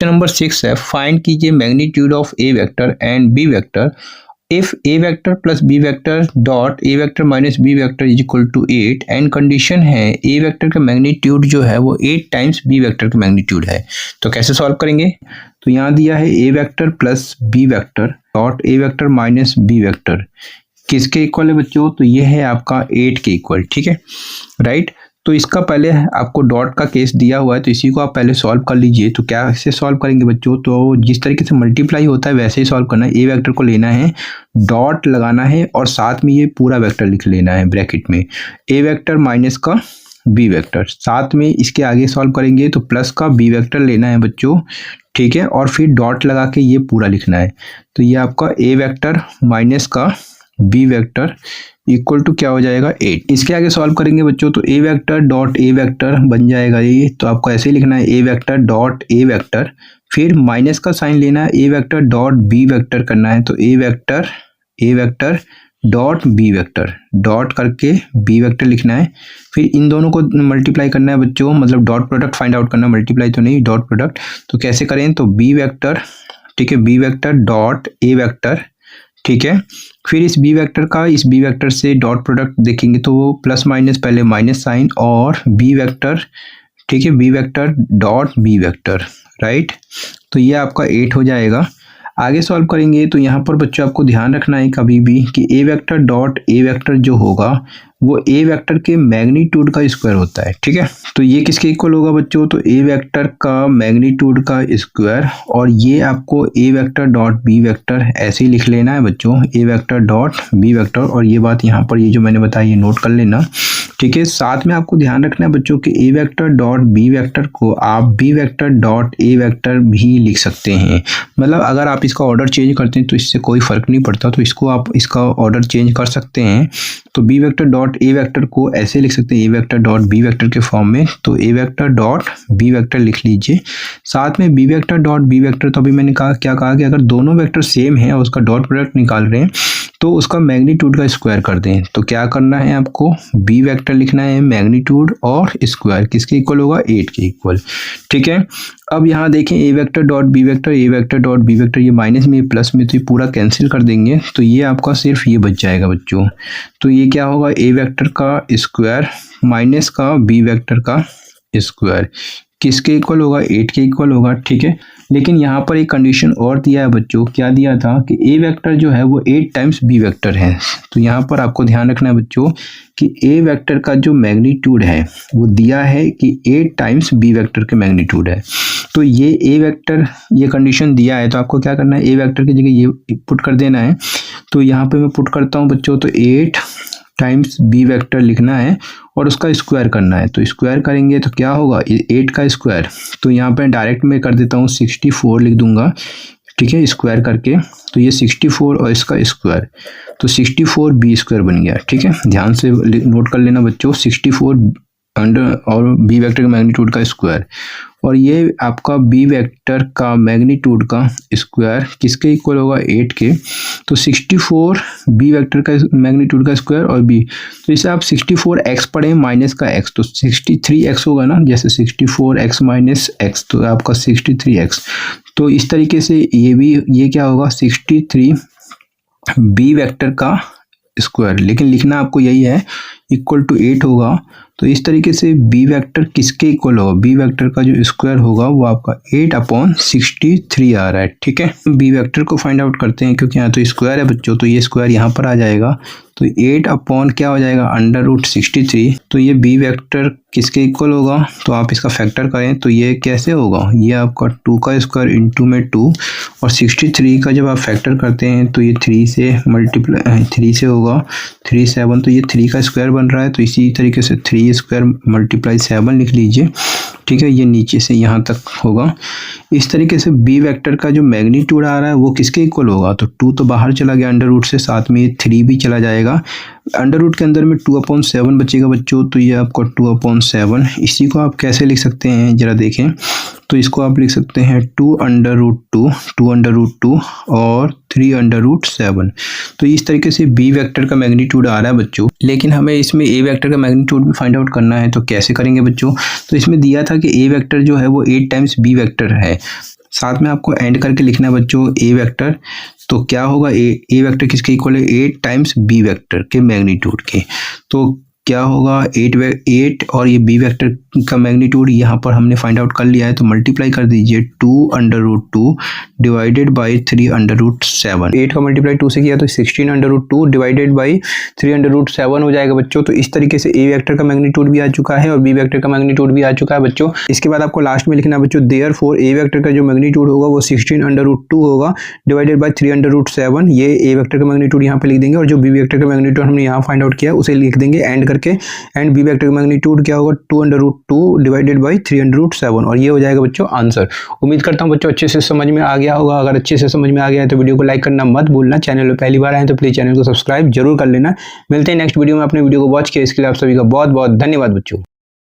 Number 6 है, find कीजिए magnitude of A vector and B vector if A vector plus B vector dot A vector minus B vector is equal to 8 and condition है A vector का magnitude जो है वो 8 times B vector का magnitude है। तो कैसे solve करेंगे? तो यहाँ दिया है A vector plus B vector dot A vector minus B vector किसके इक्वल है बच्चों? तो ये है आपका 8 के इक्वल, ठीक है, राइट। तो इसका पहले आपको डॉट का केस दिया हुआ है, तो इसी को आप पहले सॉल्व कर लीजिए। तो क्या ऐसे सॉल्व करेंगे बच्चों? तो जिस तरीके से मल्टीप्लाई होता है वैसे ही सॉल्व करना है। ए वेक्टर को लेना है, डॉट लगाना है और साथ में ये पूरा वेक्टर लिख लेना है ब्रैकेट में, ए वेक्टर माइनस का बी वेक्टर। साथ में इसके आगे सॉल्व करेंगे तो प्लस का बी वेक्टर लेना है बच्चों, ठीक है, और फिर डॉट लगा के ये पूरा लिखना है। तो ये आपका ए वेक्टर माइनस का बी वेक्टर इक्वल टू क्या हो जाएगा? 8। इसके आगे सॉल्व करेंगे बच्चों तो A vector dot A vector बन जाएगा ये। तो आपको ऐसे ही लिखना है A vector dot A vector, फिर माइनस का साइन लेना है, A vector dot B vector करना है। तो A vector dot B vector dot करके बी वेक्टर लिखना है, फिर इन दोनों को मल्टीप्लाई करना है बच्चों, मतलब डॉट प्रोडक्ट फाइंड आउट करना है, मल्टीप्लाई तो नहीं, डॉट प्रोडक्ट। तो कैसे करें? तो बी वेक्टर, ठीक है, B vector dot A vector, ठीक है, फिर इस बी वेक्टर का इस बी वेक्टर से डॉट प्रोडक्ट देखेंगे तो वो प्लस माइनस, पहले माइनस साइन और बी वेक्टर, ठीक है, B vector dot B vector, right. तो ये आपका 8 हो जाएगा। आगे सॉल्व करेंगे तो यहाँ पर बच्चों आपको ध्यान रखना है कभी भी कि A vector dot A vector जो होगा वो ए वेक्टर के मैग्नीट्यूड का स्क्वायर होता है, ठीक है। तो ये किसके इक्वल होगा बच्चों? तो ए वेक्टर का मैग्नीट्यूड का स्क्वायर, और ये आपको ए वेक्टर डॉट बी वेक्टर ऐसे ही लिख लेना है बच्चों, ए वेक्टर डॉट बी वेक्टर। और ये बात यहाँ पर ये जो मैंने बताई ये नोट कर लेना, ठीक है। साथ में आपको ध्यान रखना है बच्चों कि A vector dot B vector को आप B vector dot A vector भी लिख सकते हैं। मतलब अगर आप इसका ऑर्डर चेंज करते हैं तो इससे कोई फर्क नहीं पड़ता, तो इसको आप इसका ऑर्डर चेंज कर सकते हैं। तो B vector dot A vector को ऐसे लिख सकते हैं, A vector dot B vector के फॉर्म में। तो A vector dot B vector लिख लीजिए। साथ में B vector dot B vector, तो अभी मैंने क्या कहा कि अगर दोनों वेक्टर सेम है और उसका डॉट प्रोडक्ट निकाल रहे हैं तो उसका मैग्नीट्यूड का स्क्वायर कर दें। तो क्या करना है आपको? बी वेक्टर लिखना है, मैग्नीट्यूड और स्क्वायर किसके इक्वल होगा? 8 के इक्वल, ठीक है। अब यहाँ देखें ए वेक्टर डॉट बी वेक्टर, ए वेक्टर डॉट बी वेक्टर, ये माइनस में प्लस में, तो ये पूरा कैंसिल कर देंगे तो ये आपका सिर्फ ये बच जाएगा बच्चों। तो ये क्या होगा? ए वेक्टर का स्क्वायर माइनस का बी वेक्टर का स्क्वायर किसके इक्वल होगा? 8 के इक्वल होगा, ठीक है। लेकिन यहाँ पर एक कंडीशन और दिया है बच्चों, क्या दिया था कि ए वेक्टर जो है वो 8 टाइम्स बी वेक्टर है। तो यहाँ पर आपको ध्यान रखना है बच्चों कि ए वेक्टर का जो मैग्नीट्यूड है वो दिया है कि 8 टाइम्स बी वेक्टर के मैग्नीट्यूड है। तो ये ए वेक्टर, ये कंडीशन दिया है तो आपको क्या करना है? ए वेक्टर की जगह ये पुट कर देना है। तो यहाँ पे मैं पुट करता हूँ बच्चों, तो 8 टाइम्स बी वेक्टर लिखना है और उसका स्क्वायर करना है। तो स्क्वायर करेंगे तो क्या होगा? 8 का स्क्वायर, तो यहाँ पे डायरेक्ट में कर देता हूँ 64 लिख दूंगा, ठीक है, स्क्वायर करके। तो ये 64 और इसका स्क्वायर, तो 64 बी स्क्वायर बन गया, ठीक है। ध्यान से नोट कर लेना बच्चों, 64 अंडर और बी वेक्टर के मैग्नीट्यूड का स्क्वायर, और ये आपका बी वेक्टर का मैग्नीट्यूड का स्क्वायर किसके इक्वल होगा? 8 के। तो 64 बी वेक्टर का मैग्नीट्यूड का स्क्वायर और बी, तो इसे आप 64x पढ़ें माइनस का x, तो 63x होगा ना, जैसे 64x माइनस x, तो आपका 63x। तो इस तरीके से ये क्या होगा? 63 बी वेक्टर का स्क्वायर, लेकिन लिखना आपको यही है इक्वल टू 8 होगा। तो इस तरीके से बी वेक्टर किसके इक्वल होगा? बी वेक्टर का जो स्क्वायर होगा वो आपका 8/63 आ रहा है, ठीक है। बी वेक्टर को फाइंड आउट करते हैं, क्योंकि यहाँ तो स्क्वायर है बच्चों, तो ये स्क्वायर यहाँ पर आ जाएगा। तो 8 क्या हो जाएगा? √63। तो ये बी वेक्टर किसके इक्वल होगा? तो आप इसका फैक्टर करें तो ये कैसे होगा? ये आपका 2 का स्क्वायर इंटू में 2, और 63 का जब आप फैक्टर करते हैं तो ये 3 से मल्टीप्लाई 3 से होगा 3 7, तो ये 3 का स्क्वायर बन रहा है। तो इसी तरीके से 3 स्क्वायर मल्टीप्लाई 7 लिख लीजिए, ठीक है। ये नीचे से यहाँ तक होगा। इस तरीके से बी वेक्टर का जो मैग्नीट्यूड आ रहा है वो किसके इक्वल होगा? तो 2 तो बाहर चला गया अंडर रूट से, साथ में ये 3 भी चला जाएगा। अंडर रूट के अंदर में 2/7 बचेगा बच्चों, तो ये आपको 2/7। इसी को आप कैसे लिख सकते हैं जरा देखें, तो इसको आप लिख सकते हैं 2√2 और 3√7। तो इस तरीके से बी वेक्टर का मैग्नीट्यूड आ रहा है बच्चों। लेकिन हमें इसमें ए वेक्टर का मैग्नीट्यूड भी फाइंड आउट करना है, तो कैसे करेंगे बच्चों? तो इसमें दिया था कि ए वेक्टर जो है वो 8 टाइम्स बी वेक्टर है। साथ में आपको एंड करके लिखना है बच्चों ए वेक्टर। तो क्या होगा, ए वेक्टर किसके इक्वल है, 8 टाइम्स बी वेक्टर के मैग्नीट्यूड के। तो क्या होगा 8 और ये बी वेक्टर का मैग्नीट्यूड यहाँ पर हमने फाइंड आउट कर लिया है, तो मल्टीप्लाई कर दीजिए 2√2 डिवाइडेड बाई 3√7। 8 का मल्टीप्लाई 2 से किया तो 16√2 डिवाइडेड बाई 3√7 हो जाएगा बच्चों। तो इस तरीके से ए वेक्टर का मैग्नीट्यूड भी आ चुका है और बी वेक्टर का मैग्नीट्यूड भी आ चुका है बच्चों। इसके बाद आपको लास्ट में लिखना है बच्चों देयरफॉर ए वेक्टर का जो मैग्नीट्यूड होगा वो 16√2 होगा डिवाइडेड बाई 3√7। ये ए वेक्टर का मैग्नीट्यूड यहाँ पे लिख देंगे और जो बी वेक्टर का मैग्नीट्यूड हमने यहाँ फाइंड आउट किया उसे लिख देंगे एंड करके। एंड बी वेक्टर का मैग्नीट्यूड क्या होगा 2√2 डिवाइडेड बाई 3√7 और ये हो जाएगा बच्चों आंसर। उम्मीद करता हूँ बच्चों अच्छे से समझ में आ गया होगा। अगर अच्छे से समझ में आ गया है तो वीडियो को लाइक करना मत भूलना। चैनल में पहली बार आए तो प्लीज चैनल को सब्सक्राइब जरूर कर लेना। मिलते हैं नेक्स्ट वीडियो में। अपने वीडियो को वॉच किया इसके लिए आप सभी का बहुत बहुत धन्यवाद बच्चों।